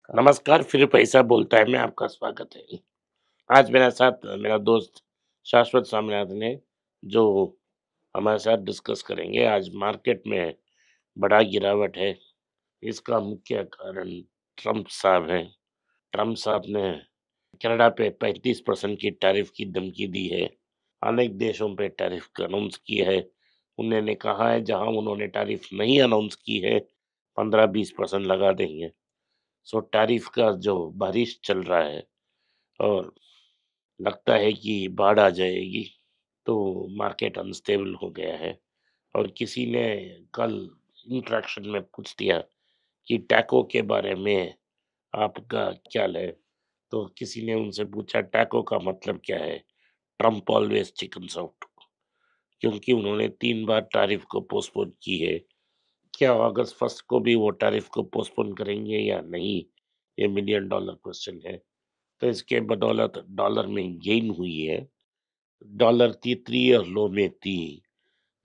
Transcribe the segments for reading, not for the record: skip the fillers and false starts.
नमस्कार, फिर पैसा बोलता है में आपका स्वागत है। आज मेरे साथ मेरा दोस्त शाश्वत स्वामीनाथन है, जो हमारे साथ डिस्कस करेंगे। आज मार्केट में बड़ा गिरावट है, इसका मुख्य कारण ट्रम्प साहब हैं। ट्रम्प साहब ने कनाडा पे 35% की टैरिफ की धमकी दी है। अनेक देशों पे टैरिफ अनाउंस की है। उन्होंने कहा है जहां उन्होंने टैरिफ नहीं अनाउंस की है, 15-20% लगा देंगे। सो टैरिफ का जो बारिश चल रहा है और लगता है कि बाढ़ आ जाएगी, तो मार्केट अनस्टेबल हो गया है। और किसी ने कल इंटरेक्शन में पूछ दिया कि टैको के बारे में आपका क्या है? तो किसी ने उनसे पूछा टैको का मतलब क्या है? ट्रम्प ऑलवेज चिकन्स आउट, क्योंकि उन्होंने 3 बार टैरिफ को पोस्टपोन की है। क्या अगस्त फर्स्ट को भी वो टैरिफ को पोस्टपोन करेंगे या नहीं? ये मिलियन डॉलर क्वेश्चन है। तो इसके बदौलत डॉलर में गेन हुई है। डॉलर थी 3 और लो में थी,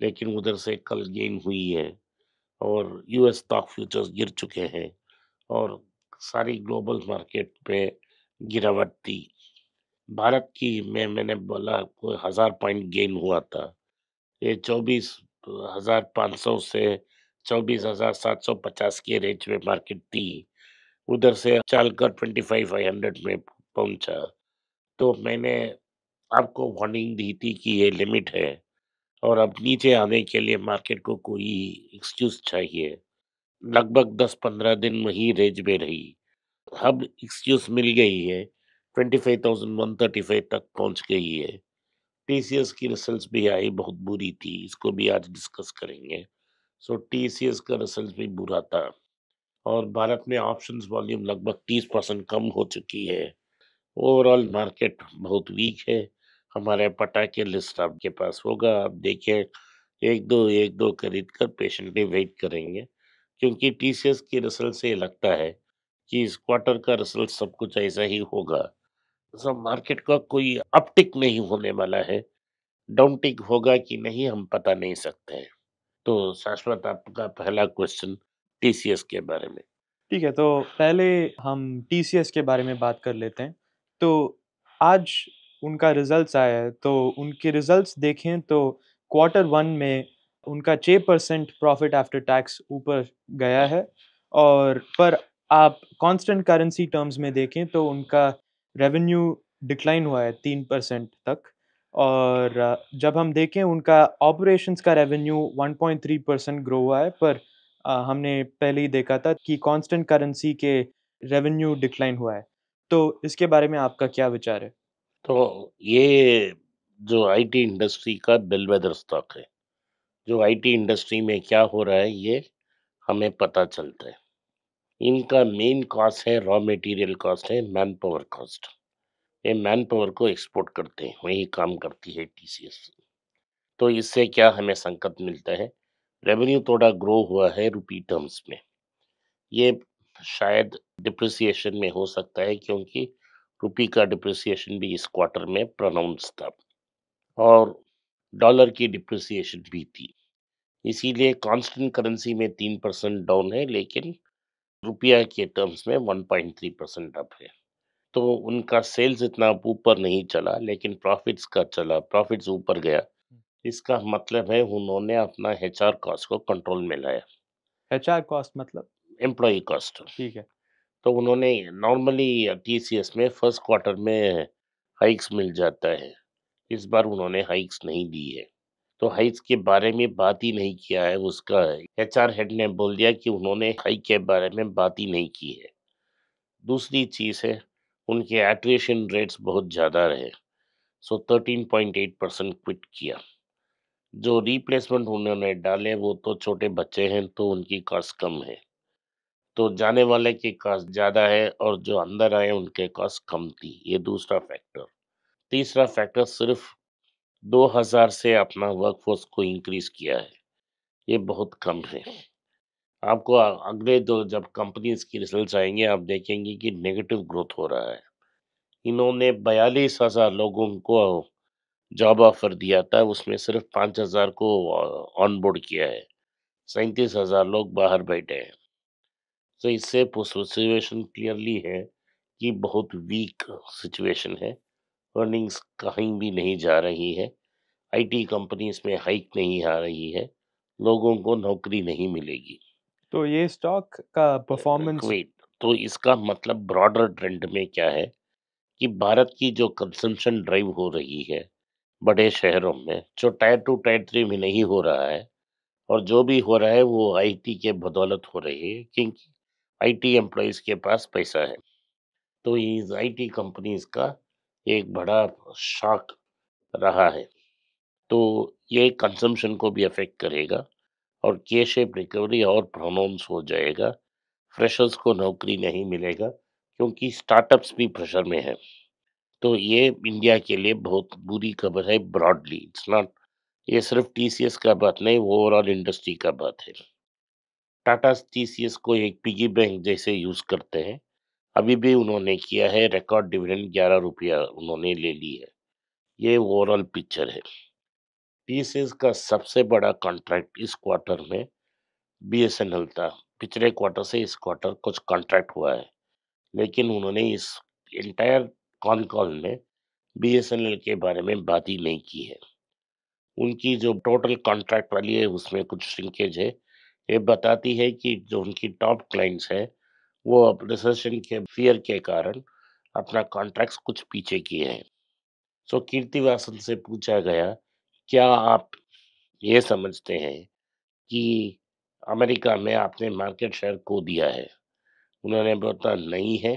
लेकिन उधर से कल गेन हुई है और यूएस स्टॉक फ्यूचर्स गिर चुके हैं और सारी ग्लोबल मार्केट पे गिरावट थी। भारत की में मैंने बोला कोई 1000 पॉइंट गेन हुआ था। ये 24,500 से 24,750 के रेंज में मार्केट थी। उधर से चलकर 25,500 में पहुंचा। तो मैंने आपको वार्निंग दी थी कि ये लिमिट है और अब नीचे आने के लिए मार्केट को कोई एक्सक्यूज चाहिए। लगभग 10-15 दिन वही रेंज में रही। अब एक्सक्यूज मिल गई है, 25,135 तक पहुंच गई है। टीसीएस की रिजल्ट्स भी आई, बहुत बुरी थी, इसको भी आज डिस्कस करेंगे। सो टीसीएस का रिजल्ट भी बुरा था और भारत में ऑप्शंस वॉल्यूम लगभग 30% कम हो चुकी है। ओवरऑल मार्केट बहुत वीक है। हमारे पटाखे लिस्ट आपके पास होगा, आप देखें। एक दो खरीद कर पेशेंटली वेट करेंगे, क्योंकि टीसीएस के रिजल्ट से ये लगता है कि इस क्वार्टर का रिजल्ट सब कुछ ऐसा ही होगा। सब मार्केट का कोई अपटिक नहीं होने वाला है। डाउनटिक होगा कि नहीं हम बता नहीं सकते हैं। तो शाश्वत, आपका पहला क्वेश्चन टीसीएस के बारे में। ठीक है, तो पहले हम टीसीएस के बारे में बात कर लेते हैं। तो आज उनका रिज़ल्ट्स आया है, तो उनके रिज़ल्ट्स देखें तो क्वार्टर 1 में उनका 6% प्रॉफ़िट आफ्टर टैक्स ऊपर गया है। और पर आप कांस्टेंट करेंसी टर्म्स में देखें तो उनका रेवेन्यू डिक्लाइन हुआ है 3% तक। और जब हम देखें उनका ऑपरेशंस का रेवेन्यू 1.3% ग्रो हुआ है, पर हमने पहले ही देखा था कि कांस्टेंट करेंसी के रेवेन्यू डिक्लाइन हुआ है। तो इसके बारे में आपका क्या विचार है? तो ये जो आईटी इंडस्ट्री का बेलवेदर स्टॉक है। जो आईटी इंडस्ट्री में क्या हो रहा है ये हमें पता चलता है। इनका मेन कॉस्ट है, रॉ मटेरियल कॉस्ट है, मैन पावर कॉस्ट। ये मैन पावर को एक्सपोर्ट करते हैं, वही काम करती है टीसीएस। तो इससे क्या हमें संकट मिलता है? रेवेन्यू थोड़ा ग्रो हुआ है रुपी टर्म्स में। ये शायद डिप्रिसिएशन में हो सकता है, क्योंकि रुपी का डिप्रिसिएशन भी इस क्वार्टर में प्रोनाउंस था और डॉलर की डिप्रिसिएशन भी थी। इसीलिए कांस्टेंट करेंसी में 3% डाउन है, लेकिन रुपया के टर्म्स में 1.3% अप है। तो उनका सेल्स इतना ऊपर नहीं चला, लेकिन प्रॉफिट्स का चला, प्रॉफिट्स ऊपर गया। इसका मतलब है उन्होंने अपना एचआर कॉस्ट को कंट्रोल में लाया। एचआर कॉस्ट मतलब? Employee cost. ठीक है। तो उन्होंने नॉर्मली टीसीएस में फर्स्ट क्वार्टर में हाइक्स मिल जाता है। इस बार उन्होंने हाइक्स नहीं दी है। तो हाइक्स के बारे में बात ही नहीं किया है। उसका एचआर हेड ने बोल दिया कि उन्होंने हाइक के बारे में बात ही नहीं की है। दूसरी चीज है, उनके एट्रिशन रेट्स बहुत ज्यादा रहे। सो 13.8% क्विट किया। जो रिप्लेसमेंट उन्होंने डाले वो तो छोटे बच्चे हैं, तो उनकी कॉस्ट कम है। तो जाने वाले की कॉस्ट ज़्यादा है और जो अंदर आए उनके कॉस्ट कम थी, ये दूसरा फैक्टर। तीसरा फैक्टर, सिर्फ 2000 से अपना वर्कफोर्स को इंक्रीज किया है, ये बहुत कम है। आपको अगले दो जब कंपनीज की रिजल्ट्स आएंगे, आप देखेंगे कि नेगेटिव ग्रोथ हो रहा है। इन्होंने 42,000 लोगों को जॉब ऑफर दिया था, उसमें सिर्फ 5,000 को ऑन बोर्ड किया है। 37,000 लोग बाहर बैठे हैं। तो इससे सिचुएशन क्लियरली है कि बहुत वीक सिचुएशन है। अर्निंग्स कहीं भी नहीं जा रही है। आईटी कंपनीज में हाइक नहीं आ रही है। लोगों को नौकरी नहीं मिलेगी। तो ये स्टॉक का परफॉर्मेंस वेट, तो इसका मतलब ब्रॉडर ट्रेंड में क्या है कि भारत की जो कंजम्पशन ड्राइव हो रही है बड़े शहरों में, जो टायर 2 टायर 3 में नहीं हो रहा है, और जो भी हो रहा है वो आईटी के बदौलत हो रही है, क्योंकि आईटी एम्प्लॉइज के पास पैसा है। तो इस आईटी कंपनीज का एक बड़ा शॉक रहा है। तो ये कंजम्पशन को भी अफेक्ट करेगा और के शेप रिकवरी और प्रोनाउंस हो जाएगा। फ्रेशर्स को नौकरी नहीं मिलेगा क्योंकि स्टार्टअप्स भी प्रेशर में है। तो ये इंडिया के लिए बहुत बुरी खबर है ब्रॉडली। इट्स नॉट, ये सिर्फ टीसीएस का बात नहीं, ओवरऑल इंडस्ट्री का बात है। टाटा टीसीएस को एक पिगी बैंक जैसे यूज करते हैं। अभी भी उन्होंने किया है, रिकॉर्ड डिविडेंड 11 रुपया उन्होंने ले ली है। ये ओवरऑल पिक्चर है। टीसीएस का सबसे बड़ा कॉन्ट्रैक्ट इस क्वार्टर में बीएसएनएल था। पिछले क्वार्टर से इस क्वार्टर कुछ कॉन्ट्रैक्ट हुआ है, लेकिन उन्होंने इस एंटायर कॉन कॉल में बीएसएनएल के बारे में बात ही नहीं की है। उनकी जो टोटल कॉन्ट्रैक्ट वाली है उसमें कुछ श्रिंकेज है। ये बताती है कि जो उनकी टॉप क्लाइंट्स है वो अब रिसेशन के फियर के कारण अपना कॉन्ट्रैक्ट्स कुछ पीछे किए हैं। सो कीर्तिवासन से पूछा गया, क्या आप ये समझते हैं कि अमेरिका में आपने मार्केट शेयर खो दिया है? उन्होंने बोला नहीं है,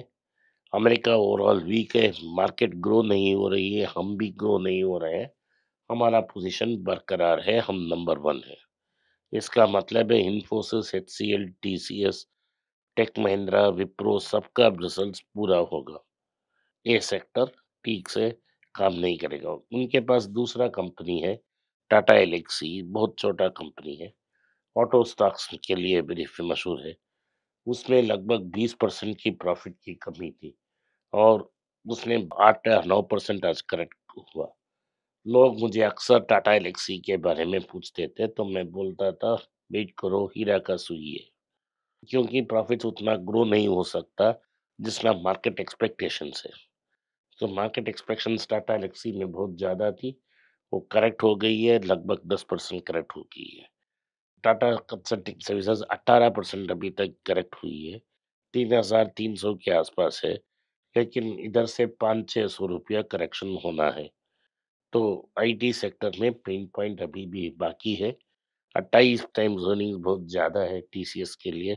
अमेरिका ओवरऑल वीक है, मार्केट ग्रो नहीं हो रही है, हम भी ग्रो नहीं हो रहे हैं, हमारा पोजीशन बरकरार है, हम नंबर वन है। इसका मतलब है इन्फोसिस, एचसीएल, टीसीएस, टेक महिंद्रा, विप्रो सबका रिजल्ट पूरा होगा। ये सेक्टर ठीक से काम नहीं करेगा। उनके पास दूसरा कंपनी है टाटा एलेक्सी, बहुत छोटा कंपनी है, ऑटो स्टॉक्स के लिए बड़ी मशहूर है। उसमें लगभग 20% की प्रॉफिट की कमी थी और उसने 8 या 9% आज करेक्ट हुआ। लोग मुझे अक्सर टाटा एलेक्सी के बारे में पूछते थे तो मैं बोलता था वेट करो, हीरा का सुई है, क्योंकि प्रॉफिट उतना ग्रो नहीं हो सकता जितना मार्केट एक्सपेक्टेशंस है। तो मार्केट एक्सपेक्टेशंस टाटा एलेक्सी में बहुत ज़्यादा थी, वो करेक्ट हो गई है, लगभग 10% करेक्ट हो गई है। टाटा कंसल्टिंग सर्विसेज 18% अभी तक करेक्ट हुई है, 3,300 के आसपास है, लेकिन इधर से 500-600 रुपया करेक्शन होना है। तो आईटी सेक्टर में पेन पॉइंट अभी भी बाकी है। 28 टाइम्स अर्निंग्स बहुत ज़्यादा है टीसीएस के लिए,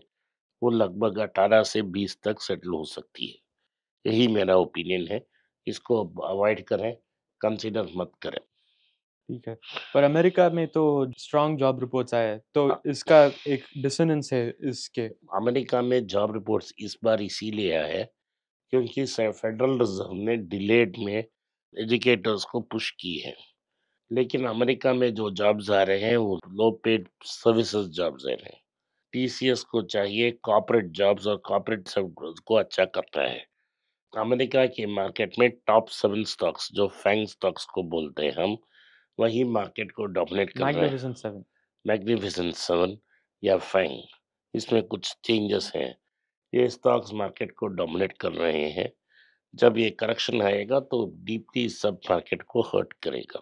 वो लगभग 18 से 20 तक सेटल हो सकती है। यही मेरा ओपिनियन है। इसको अवॉइड करें, कंसीडर मत करें। ठीक है। पर अमेरिका में तो स्ट्रॉन्ग जॉब रिपोर्ट्स आए हैं, तो अ, इसका एक डिसोनेंस है इसके। अमेरिका में जॉब रिपोर्ट्स इस बार इसीलिए आया है क्योंकि फेडरल रिजर्व ने डिलेड में एजुकेटर्स को पुश की है। लेकिन अमेरिका में जो जॉब्स आ रहे हैं वो लो पेड सर्विसेज जॉब्स आ रहे हैं। टीसीएस को चाहिए कॉर्पोरेट जॉब्स, और कॉर्पोरेट सब को अच्छा करता है। अमेरिका के मार्केट में टॉप 7 स्टॉक्स जो फैंग स्टॉक्स को बोलते हैं हम, वही मार्केट को डोमिनेट कर रहे हैं। मैग्निफिसेंट 7। मैग्निफिसेंट 7 या फैंग, इसमें कुछ चेंजेस हैं। ये स्टॉक्स मार्केट को डोमिनेट कर रहे हैं। जब ये करेक्शन आएगा तो डीपली सब मार्केट को हर्ट करेगा।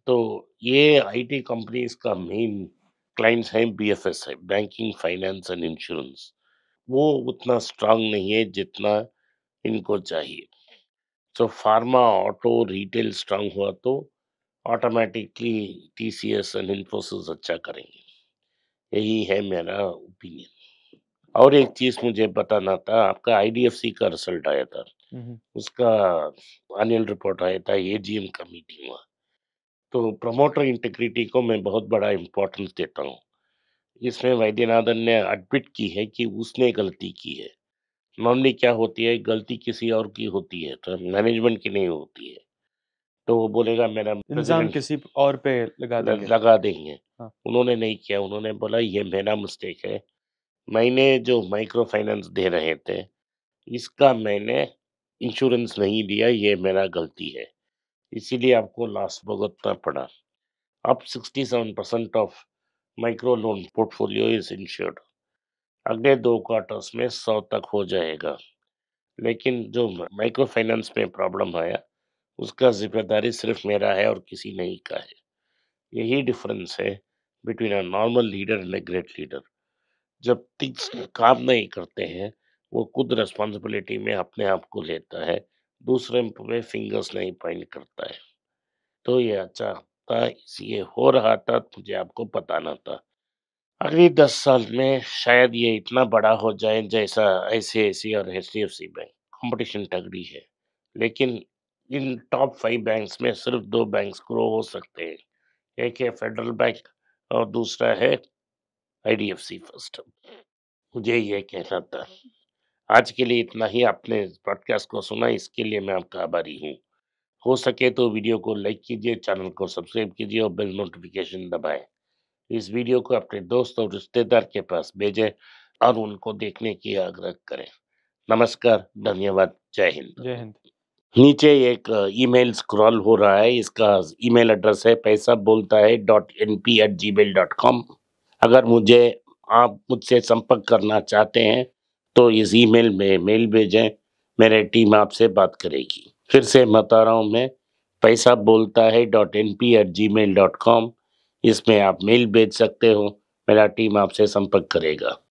तो ये आईटी कंपनीज का मेन क्लाइंट्स हैं बीएफएस है, बैंकिंग फाइनेंस एंड इंश्योरेंस। वो उतना स्ट्रांग नहीं है जितना इनको चाहिए। सो फार्मा, ऑटो, रिटेल स्ट्रांग हुआ तो ऑटोमेटिकली टीसीएस एंड इन्फोसिस अच्छा करेंगे। यही है मेरा ओपिनियन। और एक चीज मुझे बताना था, आपका आईडीएफसी का रिजल्ट आया था, हुँ, हुँ। उसका एनुअल रिपोर्ट आया था, एजीएम का मीटिंग हुआ। तो प्रमोटर इंटीग्रिटी को मैं बहुत बड़ा इम्पोर्टेंस देता हूँ। इसमें वैद्यनाथन ने एडमिट की है कि उसने गलती की है। नॉर्मली क्या होती है, गलती किसी और की होती है तो मैनेजमेंट की नहीं होती है। तो वो बोलेगा मेरा इल्ज़ाम प्रेसिडेंट किसी और पे लगा देंगे। लगा देंगे। हाँ। उन्होंने नहीं किया, उन्होंने बोला ये मेरा मिस्टेक है, मैंने जो माइक्रो फाइनेंस दे रहे थे इसका मैंने इंश्योरेंस नहीं दिया, ये मेरा गलती है, इसीलिए आपको लॉस भुगतना पड़ा। अब 67% of micro loan portfolio is insured. अगले 2 क्वार्टर्स में 100 तक हो जाएगा। लेकिन जो माइक्रो फाइनेंस में प्रॉब्लम आया, उसका ज़िम्मेदारी सिर्फ़ मेरा है और किसी नहीं का है। यही डिफ़रेंस है between a normal leader and a great leader. जब थिंग्स काम नहीं करते हैं, वो खुद रिस्पॉन्सिबिलिटी में अपने आप को लेता है, दूसरे पे फिंगर्स नहीं पॉइंट करता है। तो ये अच्छा था, ये हो रहा था, मुझे आपको बताना था। अगली 10 साल में शायद ये इतना बड़ा हो जाए जैसा आईसीआईसी और एचडीएफसी बैंक। कंपटीशन तगड़ी है, लेकिन इन टॉप 5 बैंक्स में सिर्फ 2 बैंक्स ग्रो हो सकते हैं। एक है फेडरल बैंक और दूसरा है आईडीएफसी फर्स्ट। मुझे ये कहना था। आज के लिए इतना ही। आपने पॉडकास्ट को सुना, इसके लिए मैं आपका आभारी हूँ। हो सके तो वीडियो को लाइक कीजिए, चैनल को सब्सक्राइब कीजिए और बेल नोटिफिकेशन दबाएं। इस वीडियो को अपने दोस्त और रिश्तेदार के पास भेजें और उनको देखने की आग्रह करें। नमस्कार, धन्यवाद, जय हिंद। जय हिंद। नीचे एक ईमेल स्क्रॉल हो रहा है, इसका ईमेल एड्रेस है पैसा बोलता है .np@gmail.com। अगर आप मुझसे संपर्क करना चाहते हैं तो इस ईमेल में मेल भेजें, मेरी टीम आपसे बात करेगी। फिर से बता रहा हूँ मैं, पैसा बोलता है .np@gmail.com। इसमें आप मेल भेज सकते हो, मेरा टीम आपसे संपर्क करेगा।